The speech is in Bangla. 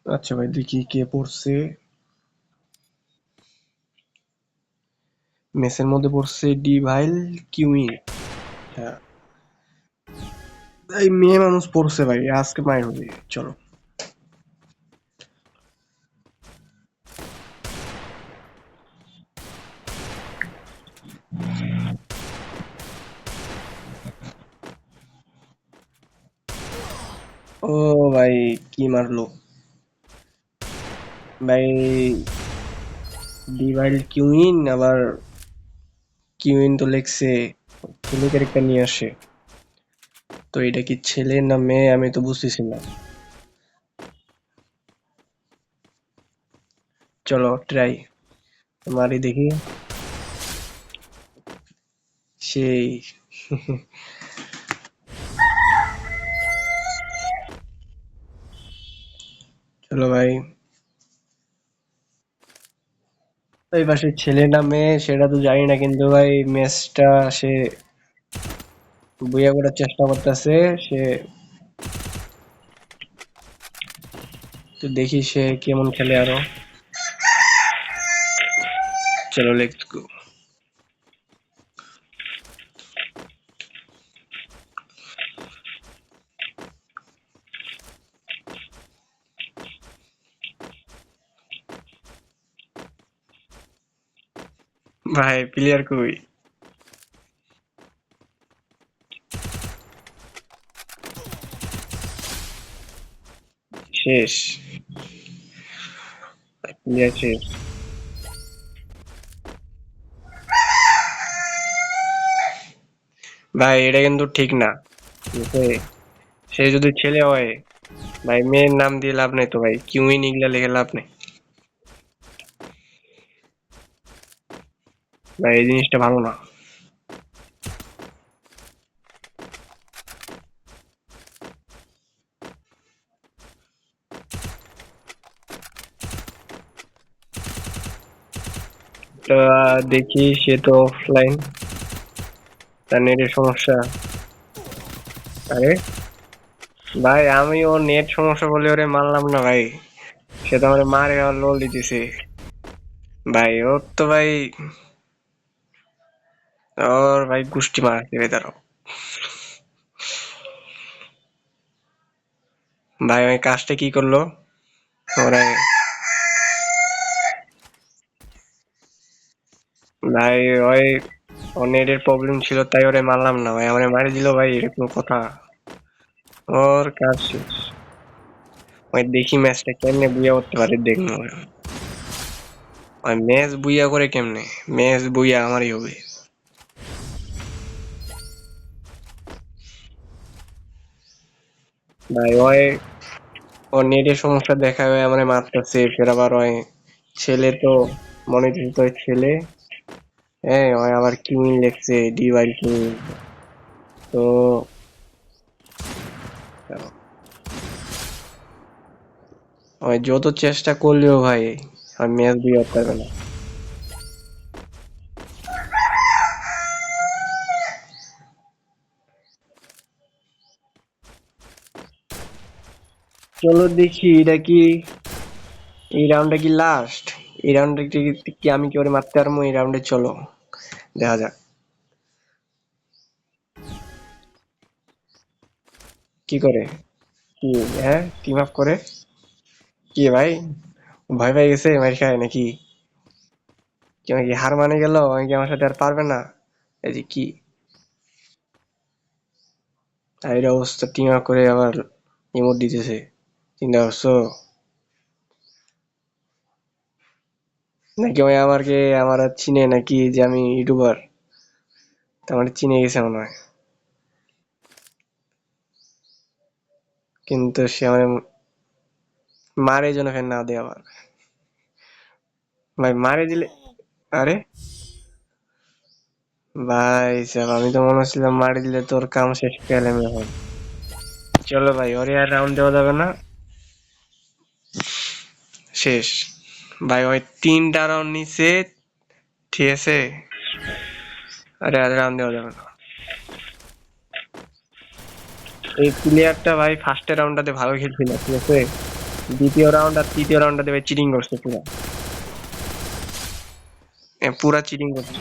আচ্ছা ভাই, দেখি কে পড়ছে। মেসের মধ্যে পড়ছে ডিভাইল কিউইন। হ্যাঁ, এই মেয়ে মানুষ পড়ছে ভাই, আজকে মায়ের হবে। চলো। ও ভাই, কি মারলো ভাই! ডিভাইল কিউইন, আবার কিউইন তো লেখছে ছেলে ক্যারেক্টার নিয়ে আসে। তো এটা কি ছেলে না মেয়ে আমি তো বুঝতেছি না। চলো ট্রাই মারি দেখি। সেই চলো ভাই। এই পাশে ছেলে না মেয়ে সেটা তো জানি না, কিন্তু ভাই ম্যাচটা সে বুইয়া করার চেষ্টা করতেছে। সে তো দেখি সে কেমন খেলে আরো। চলো লেটস গো। ভাই প্লেয়ার কই? শেষ। প্লেয়ার শেষ। ভাই এটা কিন্তু ঠিক না। সে সে যদি ছেলে হয়, ভাই মেয়ের নাম দিয়ে লাভ নেই তো ভাই, কিউইন ইগলা লিখে লাভ নেই। ভাই এই জিনিসটা ভালো না। তো দেখি সে তো অফলাইন, তার নেটের সমস্যা। আরে ভাই, আমি ওর নেট সমস্যা বলে ওরে মারলাম না ভাই, সে তো আমার মারে আর লোল দিতেছে। ভাই ওর তো ভাই, ওর ভাই গুষ্টি মারাচ্ছে ভাই, দাঁড়াও। ভাই ওই কাজটা কি করলো ওরা? ভাই ওই ওর নেটের প্রবলেম ছিল তাই ওরে মারলাম না ভাই, আমারে মারি দিল ভাই, এটা কোনো কথা? ওর কাজ শেষ। ওই দেখি ম্যাচটা কেমনে বুইয়া করতে পারে দেখবো। ওই ম্যাচ বুইয়া করে কেমনে? ম্যাচ বুইয়া আমারই হবে। ভাই ওই ওর নেটের সমস্যা দেখা হয় আমারে মারতেছে, ফের আবার ওই ছেলে তো মনে দিতে তো ছেলে। হ্যাঁ ওই আবার কিউইন লেখছে, ডিওয়াই কিউইন। তো ওই যত চেষ্টা করলেও ভাই আমি ম্যাচ বুইয়া করতে পারবে না। চলো দেখি এটা কি, এই রাউন্ডটা কি লাস্ট? এই রাউন্ডে কি আমি কি ওরে মারতে পারবো এই রাউন্ডে? চলো দেখা যাক কি করে। কি? হ্যাঁ টিম আপ করে? কি ভাই, ভয় পেয়ে গেছে মার খায় নাকি? কি আমার কি হার মানে গেল? আমি কি আমার সাথে আর পারবে না? এই যে কি এই অবস্থা, টিম আপ করে আবার ইমোট দিতেছে, চিন্তা করছো? নাকি ওই আমাকে আমার আর চিনে নাকি যে আমি ইউটিউবার? তো আমার চিনে গেছে মনে হয়। কিন্তু সে আমার মারে যেন ফের না দেয় আবার। ভাই মারে দিলে, আরে ভাই সাহেব, আমি তো মনে হচ্ছিলাম মারি দিলে তোর কাম শেষ পেলাম এখন। চলো ভাই, ওরে আর রাউন্ড দেওয়া যাবে না, শেষ। ভাই ওই 3টা রাউন্ড নিছে, ঠিক আছে? আরে আর রাউন্ড দেওয়া যাবে না। এই প্লেয়ারটা ভাই ফার্স্টের রাউন্ডটাতে ভালো খেলছিল, ঠিক আছে? দ্বিতীয় রাউন্ড আর তৃতীয় রাউন্ডে দেবে চিটিং করছে পুরা পুরা চিটিং করছে